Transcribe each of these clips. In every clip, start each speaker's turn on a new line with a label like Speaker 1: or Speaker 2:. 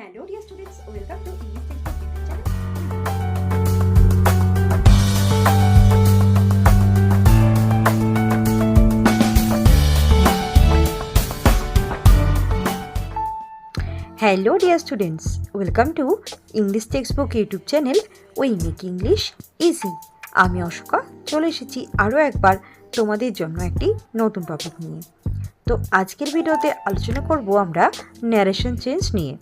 Speaker 1: Hello dear students, welcome to English Textbook YouTube channel. Hello dear students, welcome to English Textbook YouTube channel. We make English easy. আমি অশোকা চলে এসেছি আরও একবার তোমাদের জন্য একটি নতুন টপিক নিয়ে। তো আজকের ভিডিওতে আলোচনা করব আমরা ন্যারেশন চেঞ্জ নিয়ে।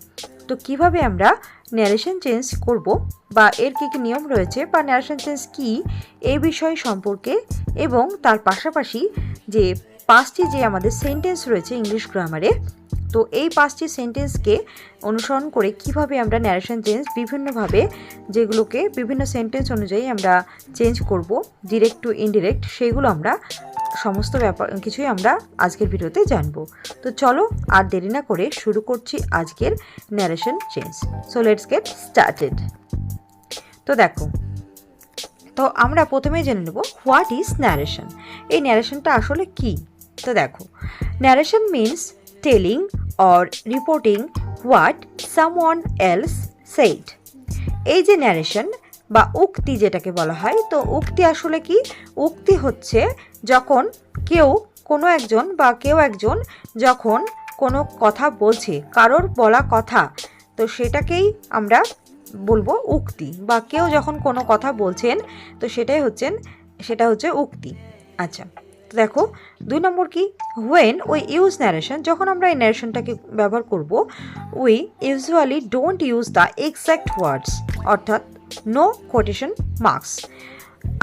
Speaker 1: তো কিভাবে আমরা ন্যারেশন চেঞ্জ করব বা এর কী কী নিয়ম রয়েছে বা ন্যারেশন চেঞ্জ কী এই বিষয় সম্পর্কে, এবং তার পাশাপাশি যে পাঁচটি যে আমাদের সেন্টেন্স রয়েছে ইংলিশ গ্রামারে, তো এই পাঁচটি সেন্টেন্সকে অনুসরণ করে কিভাবে আমরা ন্যারেশন চেঞ্জ বিভিন্নভাবে যেগুলোকে বিভিন্ন সেন্টেন্স অনুযায়ী আমরা চেঞ্জ করব ডিরেক্ট টু ইনডিরেক্ট, সেগুলো আমরা সমস্ত কিছুই আমরা আজকের ভিডিওতে জানবো। তো চলো আর দেরি না করে শুরু করছি আজকের narration change. So let's get started. তো দেখো, তো আমরা প্রথমেই জেনে নেব হোয়াট ইজ ন্যারেশন। এই ন্যারেশনটা আসলে কি। তো দেখো, narration means telling or reporting what someone else said। এই যে ন্যারেশন বা উক্তি যেটাকে বলা হয়, তো উক্তি আসলে কি? উক্তি হচ্ছে যখন কোনো একজন যখন কোনো কথা বলছে, কারোর বলা কথা, তো সেটাকেই আমরা বলবো উক্তি, বা কেউ যখন কোনো কথা বলছেন তো সেটা হচ্ছে উক্তি। আচ্ছা, দেখো 2 নম্বর কি, হোয়েন উই ইউজ ন্যারেশন, যখন আমরা এই ন্যারেশনটাকে ব্যবহার করব, we usually don't use the exact words, অর্থাৎ নো কোটেশন মার্কস।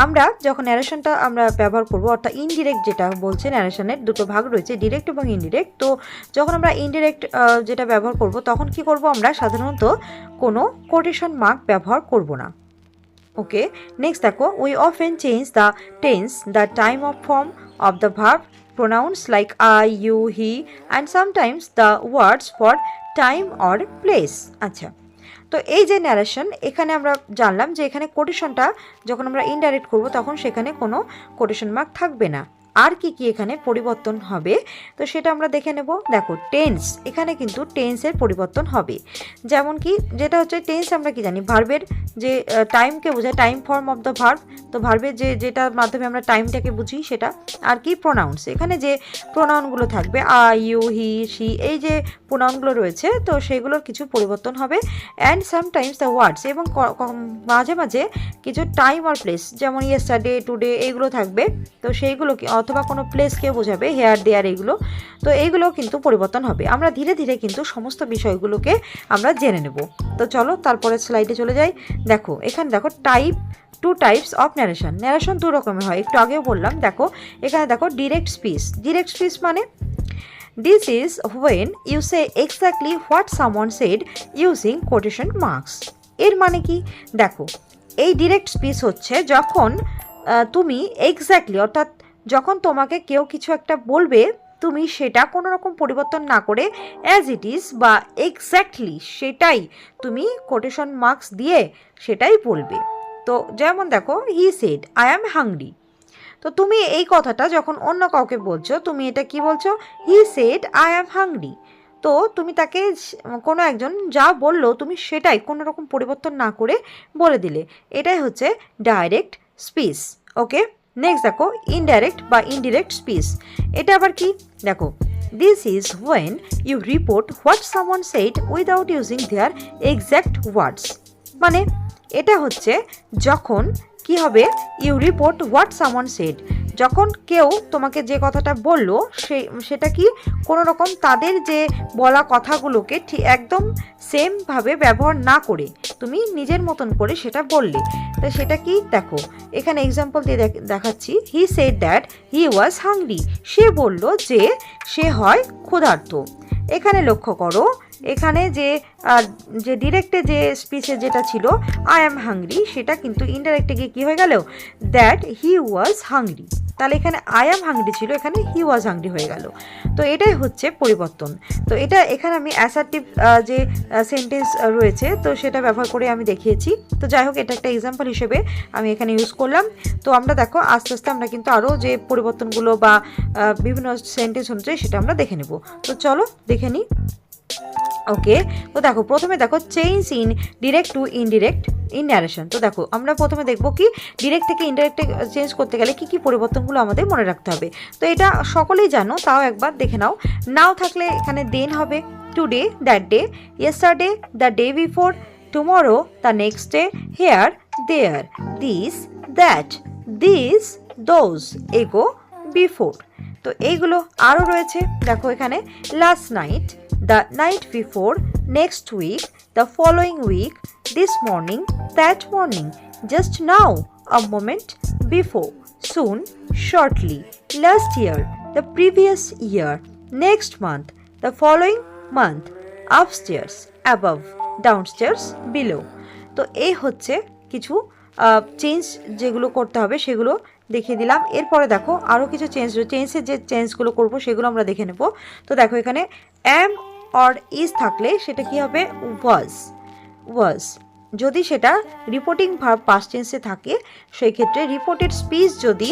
Speaker 1: আমরা যখন ন্যারেশনটা আমরা ব্যবহার করব, অর্থাৎ ইনডিরেক্ট যেটা বলছে, ন্যারেশনের দুটো ভাগ রয়েছে, ডিরেক্ট এবং ইনডিরেক্ট। তো যখন আমরা ইনডিরেক্ট যেটা ব্যবহার করব, তখন কি করব, আমরা সাধারণত কোনো কোটেশন মার্ক ব্যবহার করব না। ওকে, নেক্সট দেখো, we often change the tense, the time of form of the verb, pronouns like I, you, he, and sometimes the words for time or place। আচ্ছা, তো এই যে ন্যারেশন, এখানে আমরা জানলাম যে এখানে কোটেশনটা যখন আমরা ইনডাইরেক্ট করব তখন সেখানে কোনো কোটেশন মার্ক থাকবে না। আর কি কি এখানে পরিবর্তন হবে, তো সেটা আমরা দেখে নেব। দেখো, টেন্স, এখানে কিন্তু টেন্সের পরিবর্তন হবে। যেমন কি, যেটা হচ্ছে টেন্স, আমরা কি জানি, ভার্বের যে টাইমকে বোঝায়, time form of the verb, তো ভার্বের যেটার মাধ্যমে আমরা টাইমটাকে বুঝি সেটা। আর কি, প্রোনাউন্স, এখানে যে প্রোনাউনগুলো থাকবে, আই, ইউ, হি, শি, এই যে প্রোনাউনগুলো রয়েছে, তো সেগুলোর কিছু পরিবর্তন হবে। অ্যান্ড সামটাইমস দ্য ওয়ার্ডস, এবং মাঝে মাঝে কিছু টাইম আর প্লেস, যেমন ইয়েস্টারডে, টুডে, এইগুলো থাকবে, তো সেইগুলো অথবা কোনো প্লেসকে বোঝাবে, হেয়ার, দেয়ার, এইগুলো, তো এইগুলো কিন্তু পরিবর্তন হবে। আমরা ধীরে ধীরে কিন্তু সমস্ত বিষয়গুলোকে আমরা জেনে নেব। তো চলো তারপরে স্লাইডে চলে যাই। দেখো, এখানে দেখো, two types of narration. Narration দু রকমের হয়, একটু আগেও বললাম। দেখো, এখানে দেখো, ডিরেক্ট স্পিচ মানে this is when you say exactly what someone said using quotation marks. এর মানে কি, দেখো, এই ডিরেক্ট স্পিচ হচ্ছে যখন তুমি এক্স্যাক্টলি, অর্থাৎ যখন তোমাকে কেউ কিছু একটা বলবে, তুমি সেটা কোনো রকম পরিবর্তন না করে অ্যাজ ইট ইজ বা এক্স্যাক্টলি সেটাই তুমি কোটেশন মার্কস দিয়ে সেটাই বলবে। তো যেমন দেখো, he said I am hungry. তো তুমি এই কথাটা যখন অন্য কাউকে বলছো, তুমি এটা কি বলছো, he said I am hungry. তো তুমি তাকে কোনো একজন যা বললো, তুমি সেটাই কোনো রকম পরিবর্তন না করে বলে দিলে। এটাই হচ্ছে ডাইরেক্ট স্পিচ। ওকে, নেক্সট দেখো, ইনডাইরেক্ট বা ইনডিরেক্ট স্পিচ। এটা আবার কি, দেখো, this is when you report what someone said without using their exact words. মানে এটা হচ্ছে যখন কি হবে, you report what someone said, যখন কেউ তোমাকে যে কথাটা বললো সেটা কি কোনো রকম তাদের যে বলা কথাগুলোকে ঠিক একদম সেমভাবে ব্যবহার না করে তুমি নিজের মতন করে সেটা বললে। তো সেটা কি, দেখো, এখানে এক্সাম্পল দিয়ে দেখাচ্ছি। He said that he was hungry, সে বলল যে সে হয় ক্ষুধার্ত। এখানে লক্ষ্য করো, এখানে যে ডিরেক্টে যে স্পিচে যেটা ছিল আই অ্যাম হাংরি, সেটা কিন্তু ইনডাইরেক্টে গিয়ে কী হয়ে গেল, দ্যাট হি ওয়াজ হাংরি। তাহলে এখানে আই অ্যাম হাংরি ছিল, এখানে হি ওয়াজ হাংরি হয়ে গেল। তো এটাই হচ্ছে পরিবর্তন। তো এখানে আমি অ্যাসার্টিভ যে সেন্টেন্স রয়েছে, তো সেটা ব্যবহার করে আমি দেখিয়েছি। তো যাই হোক, এটা একটা এক্সাম্পল হিসেবে আমি এখানে ইউজ করলাম। তো আমরা দেখো, আস্তে আস্তে আমরা কিন্তু আরও যে পরিবর্তনগুলো বা বিভিন্ন সেন্টেন্স অনুযায়ী সেটা আমরা দেখে নেব। তো চলো দেখে নিই। ওকে, তো দেখো প্রথমে দেখো change in direct to indirect in narration. তো দেখো আমরা প্রথমে দেখবো কি ডিরেক্ট থেকে ইনডিরেক্টে চেঞ্জ করতে গেলে কি কি পরিবর্তনগুলো আমাদের মনে রাখতে হবে। তো এটা সকলেই জানো, তাও একবার দেখে নাও। নাও থাকলে এখানে দেন হবে, today that day, yesterday the day before, tomorrow the next day, here there, this that, this those, ago before. তো এইগুলো আরও রয়েছে, দেখো এখানে last night, the night before, next week, the following week, this morning, that morning, just now, a moment before, soon, shortly, last year, the previous year, next month, the following month, upstairs, above, downstairs, below। তো এই হচ্ছে কিছু change যেগুলো করতে হবে সেগুলো দেখিয়ে দিলাম। এরপরে দেখো আরও কিছু চেঞ্জের যে চেঞ্জগুলো করব সেগুলো আমরা দেখে নেব। তো দেখো এখানে অ্যাম অর ইজ থাকলে সেটা কি হবে, ওয়াজ। যদি সেটা রিপোর্টিং ভার্ব পাস্ট টেন্সে থাকে সেই ক্ষেত্রে, রিপোর্টেড স্পিচ যদি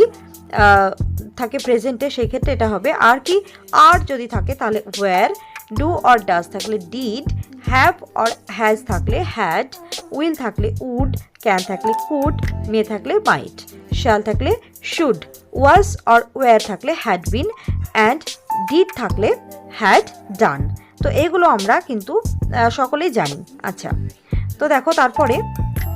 Speaker 1: থাকে প্রেজেন্টে সেই ক্ষেত্রে এটা হবে আর কি, আর যদি থাকে তাহলে ওয়্যার, ডু অর ডাজ থাকলে ডিড, হ্যাভ অর হ্যাজ থাকলে হ্যাড, উইল থাকলে উড, ক্যান থাকলে কুড, মে থাকলে মাইট, শ্যাল থাকলে শুড, ওয়াজ অর ওয়্যার থাকলে হ্যাড বিন, অ্যান্ড ডিড থাকলে হ্যাড ডান। তো এইগুলো আমরা কিন্তু সকলেই জানি। আচ্ছা, তো দেখো তারপরে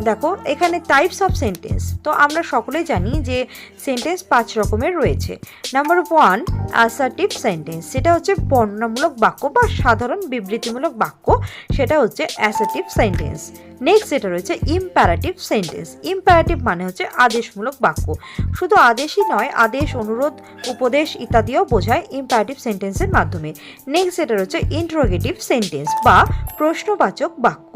Speaker 1: দেখো এখানে টাইপস অফ সেন্টেন্স। তো আমরা সকলেই জানি যে সেন্টেন্স 5 রকমের রয়েছে। নাম্বার 1 অ্যাসার্টিভ সেন্টেন্স, সেটা হচ্ছে বর্ণনামূলক বাক্য বা সাধারণ বিবৃতিমূলক বাক্য, সেটা হচ্ছে অ্যাসার্টিভ সেন্টেন্স। নেক্সট যেটা রয়েছে ইম্পারেটিভ সেন্টেন্স। ইম্পারেটিভ মানে হচ্ছে আদেশমূলক বাক্য, শুধু আদেশই নয়, আদেশ, অনুরোধ, উপদেশ ইত্যাদিও বোঝায় ইম্পারেটিভ সেন্টেন্সের মাধ্যমে। নেক্সট যেটা রয়েছে ইন্টারোগেটিভ সেন্টেন্স বা প্রশ্নবাচক বাক্য,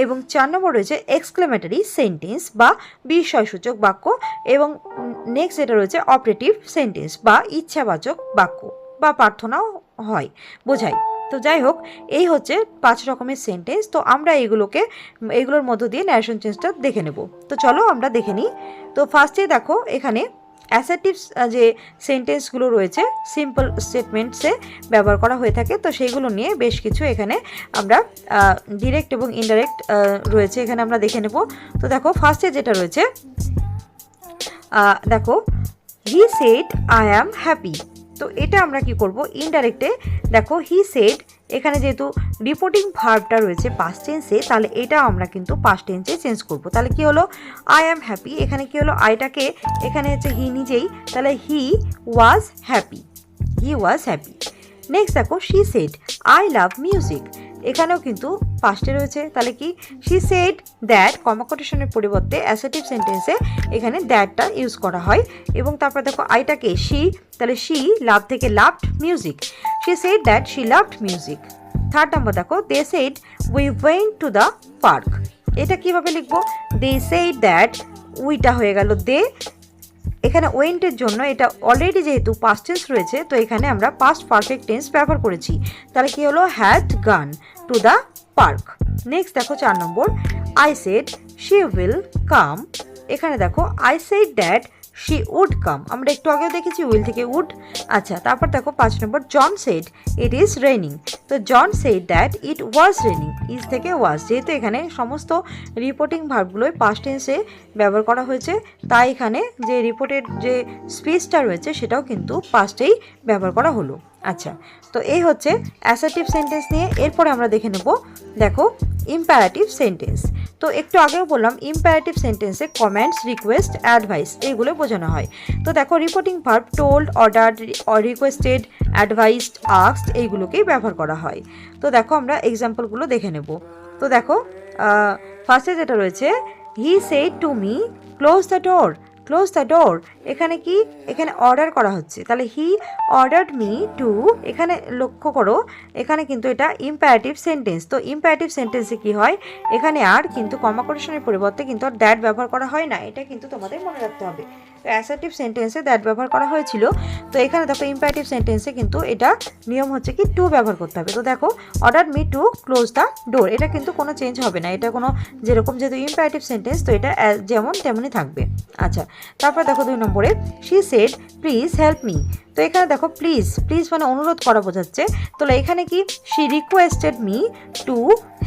Speaker 1: এবং 4 নম্বর রয়েছে এক্সক্লেমেটরি সেন্টেন্স বা বিস্ময়সূচক বাক্য, এবং নেক্সট যেটা রয়েছে অপারেটিভ সেন্টেন্স বা ইচ্ছাবাচক বাক্য বা প্রার্থনাও হয়, বোঝায়। তো যাই হোক, এই হচ্ছে 5 রকমের সেন্টেন্স। তো আমরা এইগুলোর মধ্য দিয়ে ন্যারেশন চেঞ্জটা দেখে নেব। তো চলো আমরা দেখে নিই। তো ফার্স্টে দেখো এখানে অ্যাসার্টিভ যে সেন্টেন্সগুলো রয়েছে সিম্পল স্টেটমেন্টসে ব্যবহার করা হয়ে থাকে। তো সেইগুলো নিয়ে বেশ কিছু এখানে আমরা ডিরেক্ট এবং ইনডাইরেক্ট রয়েছে, এখানে আমরা দেখে নেব। তো দেখো ফার্স্টে যেটা রয়েছে, দেখো he said I am happy. তো এটা আমরা কি করব, ইনডাইরেক্টে দেখো হি সেড, এখানে যেহেতু রিপোর্টিং ভার্বটা রয়েছে পাস্ট টেন্সে, তাহলে এটা আমরা কিন্তু পাস্ট টেন্সে চেঞ্জ করব। তাহলে কি হলো, আই অ্যাম হ্যাপি, এখানে কি হলো, আইটাকে এখানে হচ্ছে হি নিজেই, তাহলে he was happy, he was happy. Next দেখো she said I love music, এখানেও কিন্তু পাস্টে রয়েছে, তাহলে কি শি সেড দ্যাট, কমা কোটেশনের পরিবর্তে অ্যাসার্টিভ সেন্টেন্সে এখানে দ্যাটটা ইউজ করা হয়। এবং তারপর দেখো আইটাকে শি, তাহলে শি লাভ থেকে loved music, she said that she loved music. Third number দেখো they said we went to the park, এটা কিভাবে লিখবো, দে সেড দ্যাট, উইটা হয়ে গেল দে, এখানে ওয়েন্টের জন্য এটা অলরেডি যেহেতু পাস্ট টেন্স রয়েছে, তো এখানে আমরা পাস্ট পারফেক্ট টেন্স ব্যবহার করেছি, তাহলে কি হলো হ্যাড গান টু দ্য পার্ক। নেক্সট দেখো 4 নম্বর, I said she will come, এখানে দেখো I said that she would come, আমরা একটু আগেও দেখেছি উইল থেকে উড। আচ্ছা, তারপর দেখো 5 নম্বর, John said it is raining, তো John said that it was raining, is থেকে ওয়াজ, যেহেতু এখানে সমস্ত রিপোর্টিং ভার্বগুলোই পাস্ট টেন্সে ব্যবহার করা হয়েছে, তাই এখানে যে রিপোর্টেড যে স্পিচটা রয়েছে সেটাও কিন্তু পাস্টেই ব্যবহার করা হলো। আচ্ছা, তো এই হচ্ছে অ্যাসার্টিভ সেন্টেন্স নিয়ে। এরপরে আমরা দেখে নেব, দেখো ইম্পারেটিভ সেন্টেন্স। তো একটু আগেও বললাম ইম্পারেটিভ সেন্টেন্সে কমেন্টস, রিকোয়েস্ট, অ্যাডভাইস এইগুলো বোঝানো হয়। তো দেখো reporting verb told, ordered, requested, advised, asked এইগুলোকেই ব্যবহার করা হয়। তো দেখো আমরা এক্সাম্পলগুলো দেখে নেব। তো দেখো ফার্স্টে যেটা রয়েছে, হি said to me close the door, close the door, এখানে কি, এখানে অর্ডার করা হচ্ছে, তাহলে হি অর্ডার্ড মি টু, এখানে লক্ষ্য করো এখানে কিন্তু এটা ইম্পারেটিভ সেন্টেন্স। তো ইম্পারেটিভ সেন্টেন্সে কি হয়, এখানে আর কিন্তু কমা কোটেশনের পরিবর্তে কিন্তু আর দ্যাট ব্যবহার করা হয় না, এটা কিন্তু তোমাদের মনে রাখতে হবে। অ্যাসার্টিভ সেন্টেন্সে দ্যাট ব্যবহার করা হয়েছিল। তো এখানে দেখো ইম্পারেটিভ সেন্টেন্সে কিন্তু এটা নিয়ম হচ্ছে কি টু ব্যবহার করতে হবে। তো দেখো order me two close the door, এটা কিন্তু কোনো চেঞ্জ হবে না, এটা কোনো যেরকম যেহেতু ইম্পারেটিভ সেন্টেন্স তো এটা যেমন তেমনই থাকবে। আচ্ছা, তারপর দেখো 2 নম্বরে she said please help me. তো এখানে দেখো প্লিজ, প্লিজ মানে অনুরোধ করা বোঝাচ্ছে। তো এখানে কি she requested me to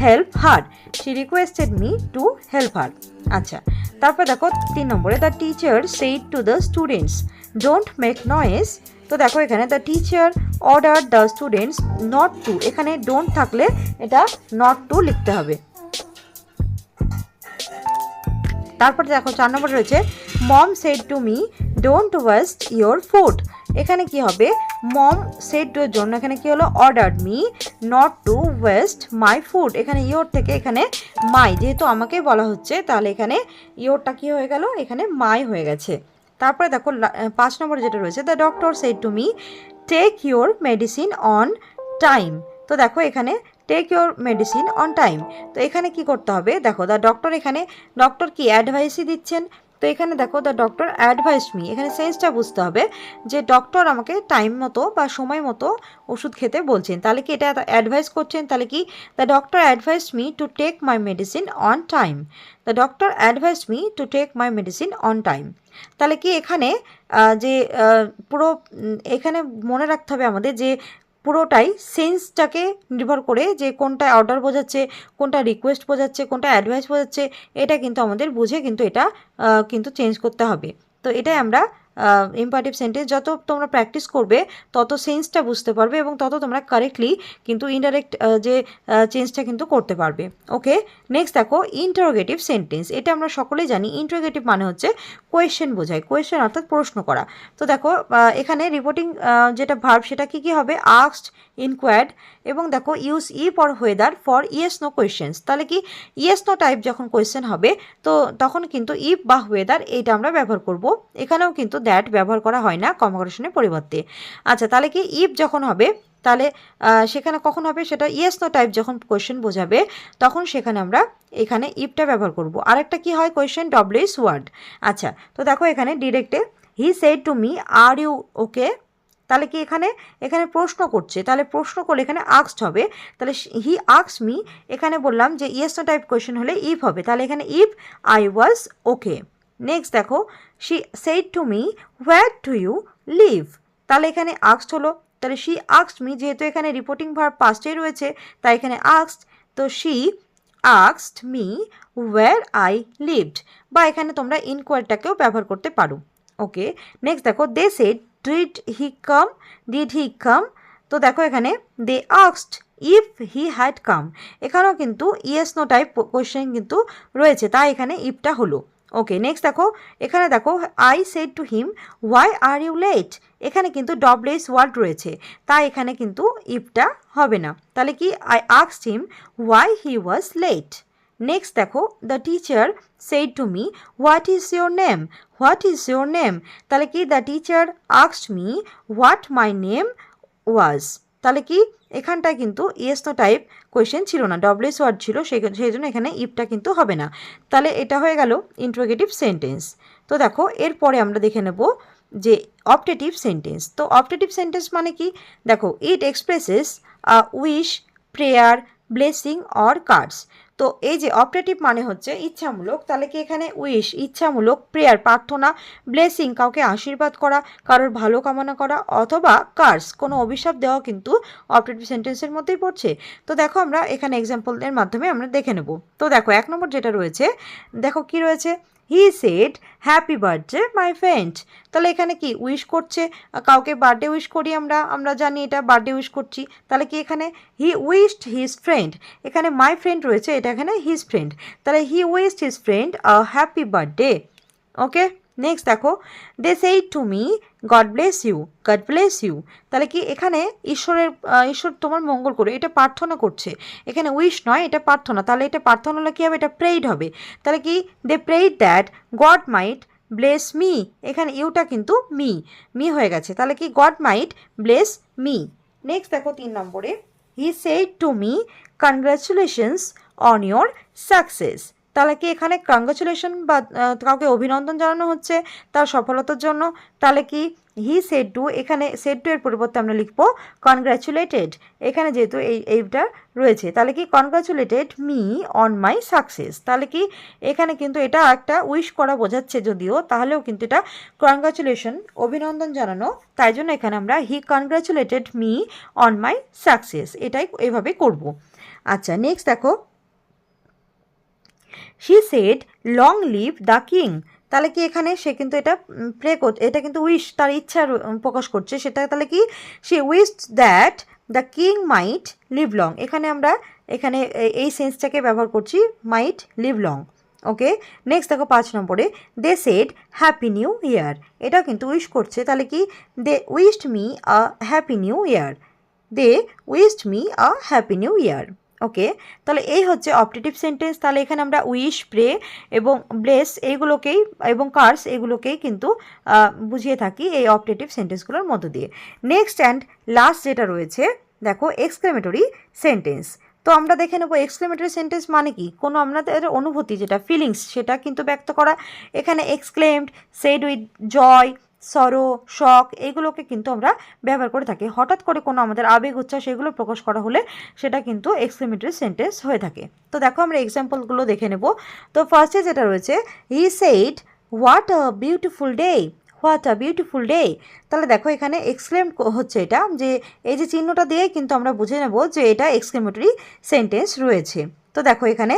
Speaker 1: help her, she requested me to help her. আচ্ছা, তারপর দেখো 3 নম্বরে the teacher said to the students don't make noise. তো দেখো এখানে the teacher order the students not to, এখানে ডোন্ট থাকলে এটা নট টু লিখতে হবে। তারপর দেখো 4 নম্বরে রয়েছে mom said to me don't waste your food. এখানে কি হবে, মম সেড টু এর জন্য এখানে কি হলো ordered me not to waste my food, এখানে ইয়োর থেকে এখানে মাই, যেহেতু আমাকে বলা হচ্ছে তাহলে এখানে ইয়োরটা কি হয়ে গেল, এখানে মাই হয়ে গেছে। তারপরে দেখো 5 নম্বরে যেটা রয়েছে the doctor said to me take your medicine on time. তো দেখো এখানে take your medicine on time, তো এখানে কি করতে হবে, দেখো দ্য ডক্টর, এখানে ডক্টর কি অ্যাডভাইসই দিচ্ছেন। তো এখানে দেখো দ্য ডক্টর অ্যাডভাইস মি, এখানে সেন্সটা বুঝতে হবে যে ডক্টর আমাকে টাইম মতো বা সময় মতো ওষুধ খেতে বলছেন, তাহলে কি এটা অ্যাডভাইস করছেন, তাহলে কি the doctor advise me to take my medicine on time, the doctor advise me to take my medicine on time. তাহলে কি এখানে যে পুরো এখানে মনে রাখতে হবে আমাদের যে পুরোটাই সেন্সটাকে নির্ভর করে যে কোনটা অর্ডার বোঝাচ্ছে, কোনটা রিকোয়েস্ট বোঝাচ্ছে, কোনটা অ্যাডভাইস বোঝাচ্ছে, এটা কিন্তু আমাদের বুঝে কিন্তু এটা কিন্তু চেঞ্জ করতে হবে। তো এটাই আমরা ইম্পারেটিভ সেন্টেন্স যত তোমরা প্র্যাকটিস করবে তত সেন্সটা বুঝতে পারবে এবং তত তোমরা কারেক্টলি কিন্তু ইনডাইরেক্ট যে চেঞ্জটা কিন্তু করতে পারবে। ওকে, নেক্সট দেখো ইন্টারোগেটিভ সেন্টেন্স। এটা আমরা সকলেই জানি, ইন্টারোগেটিভ মানে হচ্ছে কোয়েশ্চেন বোঝায়, কোয়েশ্চেন অর্থাৎ প্রশ্ন করা। তো দেখো এখানে রিপোর্টিং যেটা ভার্ব সেটা কি হবে, আস্কড, ইনকোয়ার্ড, এবং দেখো use if or whether for yes no questions. তাহলে কি ইয়েস নো টাইপ যখন কোয়েশ্চেন হবে তো তখন কিন্তু ইফ বা ওয়েদার এইটা আমরা ব্যবহার করব। এখানেও কিন্তু দ্যাট ব্যবহার করা হয় না কনভার্সেশনের পরিবর্তে। আচ্ছা, তাহলে কি ইফ যখন হবে তাহলে সেখানে কখন হবে, সেটা ইয়েস নো টাইপ যখন কোয়েশ্চেন বোঝাবে তখন সেখানে আমরা এখানে ইফটা ব্যবহার করব। আরেকটা কি হয় কোয়েশ্চেন ডব্লিউএস ওয়ার্ড। আচ্ছা, তো দেখো এখানে ডিরেক্টে he said to me are you okay. তাহলে কি এখানে এখানে প্রশ্ন করছে, তাহলে প্রশ্ন করলে এখানে আক্সড হবে, তাহলে হি আক্স মি, এখানে বললাম যে ইয়েস নো টাইপ কোয়েশ্চেন হলে ইফ হবে, তাহলে এখানে if I was okay. Next দেখো she said to me where do you live. তাহলে এখানে আক্সড হলো, তাহলে শি আক্সড মি, যেহেতু এখানে রিপোর্টিং ভার্ব পাস্টেই রয়েছে তাই এখানে আক্সড, তো শি আক্সড মি হোয়ার আই লিভড, বা এখানে তোমরা ইনকোয়ারিটাকেও ব্যবহার করতে পারো। ওকে, নেক্সট দেখো they said did he come, did he come. তো দেখো এখানে they asked if he had come, এখানেও কিন্তু ইয়েস নো টাইপ কোয়েশ্চেন কিন্তু রয়েছে তাই এখানে ইফটা হলো। ওকে, নেক্সট দেখো এখানে দেখো I said to him why are you late, এখানে কিন্তু ডব্লিউএস ওয়ার্ড রয়েছে তাই এখানে কিন্তু ইফটা হবে না, তাহলে কি I asked him why he was late. Next দেখো the teacher said to me what is your name, what is your name. তাহলে কি the teacher asked me what my name was. তাহলে কি এখানটায় কিন্তু ইয়েস নো টাইপ কোয়েশ্চেন ছিল না, W S word ছিল, সেই জন্য এখানে ইফটা কিন্তু হবে না। তাহলে এটা হয়ে গেল ইন্টারোগেটিভ সেন্টেন্স। তো দেখো এরপরে আমরা দেখে নেব যে অপটেটিভ সেন্টেন্স। তো অপটেটিভ সেন্টেন্স মানে কি, দেখো ইট expresses wish, prayer, blessing or cards. তো এই যে অপটেটিভ মানে হচ্ছে ইচ্ছামূলক, তাহলে কি এখানে উইশ ইচ্ছামূলক, প্রেয়ার প্রার্থনা, ব্লেসিং কাউকে আশীর্বাদ করা, কারোর ভালো কামনা করা, অথবা কার্স কোনো অভিশাপ দেওয়া কিন্তু অপটেটিভ সেন্টেন্সের মধ্যেই পড়ছে। তো দেখো আমরা এখানে এক্সাম্পলের মাধ্যমে আমরা দেখে নেব। তো দেখো 1 নম্বর যেটা রয়েছে, দেখো কি রয়েছে, he said happy birthday my friend. তাহলে এখানে কি উইশ করছে, কাউকে বার্থডে উইশ করি আমরা জানি এটা বার্থডে উইশ করছি, তাহলে কি এখানে হি উইশড হিজ ফ্রেন্ড, এখানে মাই ফ্রেন্ড রয়েছে এটা এখানে হিজ ফ্রেন্ড, তাহলে he wished his friend a happy birthday. Okay, next দেখো they said to me God bless you, God bless you. তাহলে কি এখানে ঈশ্বর তোমার মঙ্গল করে, এটা প্রার্থনা করছে, এখানে উইশ নয় এটা প্রার্থনা, তাহলে এটা প্রার্থনা হলে কী হবে, এটা প্রেইড হবে। তাহলে কি they prayed that God might bless me, এখানে ইউটা কিন্তু মি হয়ে গেছে, তাহলে কি God might bless me. Next দেখো 3 নম্বরে he said to me congratulations on your success. তাহলে কি এখানে কংগ্রাচুলেশন বা কাউকে অভিনন্দন জানানো হচ্ছে তার সফলতার জন্য, তাহলে কি হি সেড টু, এখানে সেড টু এর পরিবর্তে আমরা লিখবো কনগ্রাচুলেটেড। এখানে যেহেতু এইটা রয়েছে, তাহলে কি কনগ্রাচুলেটেড মি অন মাই সাকসেস, তাহলে কি এখানে কিন্তু এটা একটা উইশ করা বোঝাচ্ছে যদিও, তাহলেও কিন্তু এটা কনগ্রাচুলেশন, অভিনন্দন জানানো, তাই জন্য এখানে আমরা he congratulated me on my success, এটাই এভাবে করব। আচ্ছা, নেক্সট দেখো, she said long live the king, তাহলে কি এখানে সে কিন্তু এটা এটা কিন্তু উইশ, তার ইচ্ছা প্রকাশ করছে সেটা, তাহলে কি সে wished that the king might live long, এখানে আমরা এই সেন্সটাকে ব্যবহার করছি, might live long. Okay, next দেখো 5 নম্বরে, they said happy new year, এটাও কিন্তু উইশ করছে, তাহলে কি they wished me a happy new year, they wished me a happy new year. Okay, তাহলে এই হচ্ছে অপটেটিভ সেন্টেন্স। তাহলে এখানে আমরা উইশ, প্রে এবং ব্লেস এইগুলোকেই এবং কার্স এগুলোকেই কিন্তু বুঝিয়ে থাকি এই অপটেটিভ সেন্টেন্সগুলোর মধ্য দিয়ে। নেক্সট অ্যান্ড লাস্ট যেটা রয়েছে দেখো, এক্সক্লেমেটরি সেন্টেন্স। তো আমরা দেখে নেবো এক্সক্লেমেটরি সেন্টেন্স মানে কি, কোনো আমাদের অনুভূতি যেটা ফিলিংস সেটা কিন্তু ব্যক্ত করা। এখানে এক্সক্লেমড, সেড উইথ জয়, সরো, শক এগুলোকে কিন্তু আমরা ব্যবহার করে থাকি। হঠাৎ করে কোনো আমাদের আবেগ উচ্ছ্বাস এগুলো প্রকাশ করা হলে সেটা কিন্তু এক্সক্লেমেটরি সেন্টেন্স হয়ে থাকে। তো দেখো আমরা এক্সাম্পলগুলো দেখে নেব। তো ফার্স্টে যেটা রয়েছে, he said what a beautiful day, what a beautiful day, তাহলে দেখো এখানে এক্সক্লেম হচ্ছে, এটা যে এই যে চিহ্নটা দিয়ে কিন্তু আমরা বুঝে নেব যে এটা এক্সক্লেমেটরি সেন্টেন্স রয়েছে। তো দেখো এখানে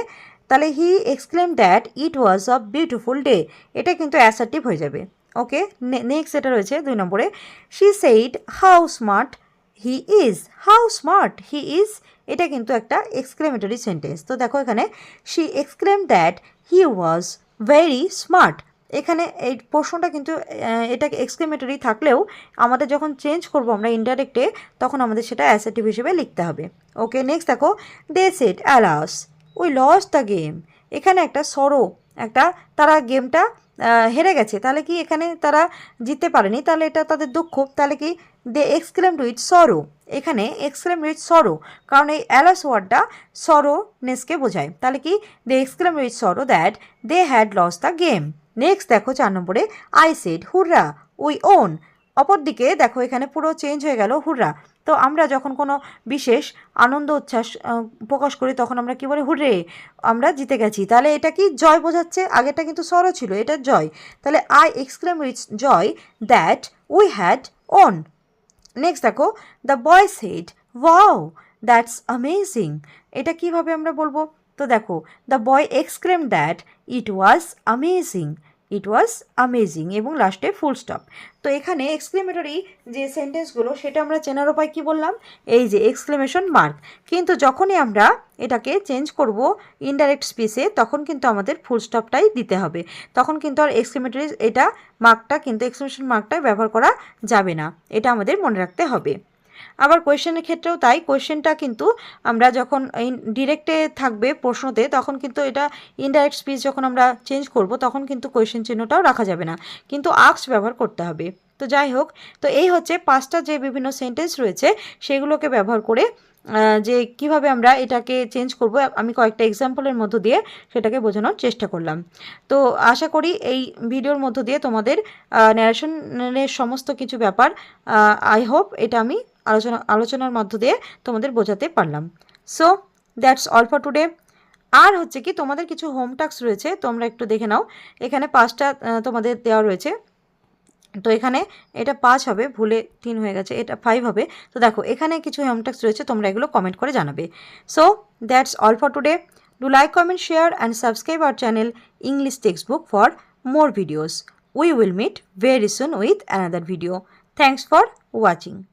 Speaker 1: তাহলে he exclaim that it was a beautiful day, এটা কিন্তু অ্যাসার্টিভ হয়ে যাবে। ওকে, নেক্সট যেটা রয়েছে 2 নম্বরে, she said how smart he is, how smart he is, এটা কিন্তু একটা এক্সক্লেমেটরি সেন্টেন্স। তো দেখো এখানে she exclaim that he was very smart, এখানে এই প্রশ্নটা কিন্তু এটা এক্সক্লেমেটরি থাকলেও আমাদের যখন চেঞ্জ করব আমরা ইনডাইরেক্টে, তখন আমাদের সেটা অ্যাসার্টিভ হিসেবে লিখতে হবে। ওকে, নেক্সট দেখো, they said alas we lost the game, এখানে একটা সরো, একটা তারা গেমটা হেরে গেছে, তাহলে কি এখানে তারা জিততে পারেনি, তাহলে এটা তাদের দুঃখ, তাহলে কি দে এক্সক্লেমড উইথ সরো, এখানে এক্সক্লেম উইথ সরো, কারণ এই অ্যালাস ওয়ার্ডটা সরোনেসকে বোঝায়, তাহলে কি they exclaim with sorrow that they had lost the game. Next দেখো 4 নম্বরে, I said hurrah we won, অপরদিকে দেখো এখানে পুরো চেঞ্জ হয়ে গেল হুররা। তো আমরা যখন কোনো বিশেষ আনন্দ উচ্ছ্বাস প্রকাশ করি তখন আমরা কি বলি, হুররে আমরা জিতে গেছি, তাহলে এটা কি জয় বোঝাচ্ছে, আগেটা কিন্তু সরো ছিল, এটা জয়, তাহলে I exclaim with joy that we had won. Next দেখো, the boy said wow that's amazing, এটা কিভাবে আমরা বলবো, তো দেখো the boy exclaim that it was amazing, it was amazing এবং লাস্টে ফুল স্টপ। তো এখানে এক্সক্লেমেটরি যে সেন্টেন্সগুলো সেটা আমরা চেনার উপায় কী বললাম, এই যে এক্সক্লেমেশন মার্ক, কিন্তু যখনই আমরা এটাকে চেঞ্জ করব ইনডাইরেক্ট স্পিচে তখন কিন্তু আমাদের ফুল স্টপটাই দিতে হবে, তখন কিন্তু আর এক্সক্লেমেটরি এটা মার্কটা কিন্তু এক্সক্লেমেশন মার্কটা ব্যবহার করা যাবে না, এটা আমাদের মনে রাখতে হবে। আবার কোয়েশ্চেনের ক্ষেত্রেও তাই, কোয়েশ্চেনটা কিন্তু আমরা যখন ডিরেক্টে থাকবে প্রশ্নতে তখন কিন্তু এটা ইনডাইরেক্ট স্পিচ যখন আমরা চেঞ্জ করব তখন কিন্তু কোয়েশ্চেন চিহ্নটাও রাখা যাবে না, কিন্তু আস্কড ব্যবহার করতে হবে। তো যাই হোক, তো এই হচ্ছে 5টা যে বিভিন্ন সেন্টেন্স রয়েছে সেগুলোকে ব্যবহার করে যে কিভাবে আমরা এটাকে চেঞ্জ করব, আমি কয়েকটা এক্সাম্পলের মধ্য দিয়ে সেটাকে বোঝানোর চেষ্টা করলাম। তো আশা করি এই ভিডিওর মধ্য দিয়ে তোমাদের ন্যারেশনের সমস্ত কিছু ব্যাপার আই হোপ এটা আমি আলোচনার মধ্য দিয়ে তোমাদের বোঝাতে পারলাম। So that's all for today. আর হচ্ছে কি তোমাদের কিছু হোম টাস্ক রয়েছে, তোমরা একটু দেখে নাও, এখানে 5টা তোমাদের দেওয়া রয়েছে, তো এখানে এটা 5 হবে, ভুলে 3 হয়ে গেছে, এটা 5 হবে। তো দেখো এখানে কিছু হোম টাস্ক রয়েছে, তোমরা এগুলো কমেন্ট করে জানাবে। So that's all for today. Do like, comment, share and subscribe our channel English textbook for more videos. We will meet very soon with another video. Thanks for watching.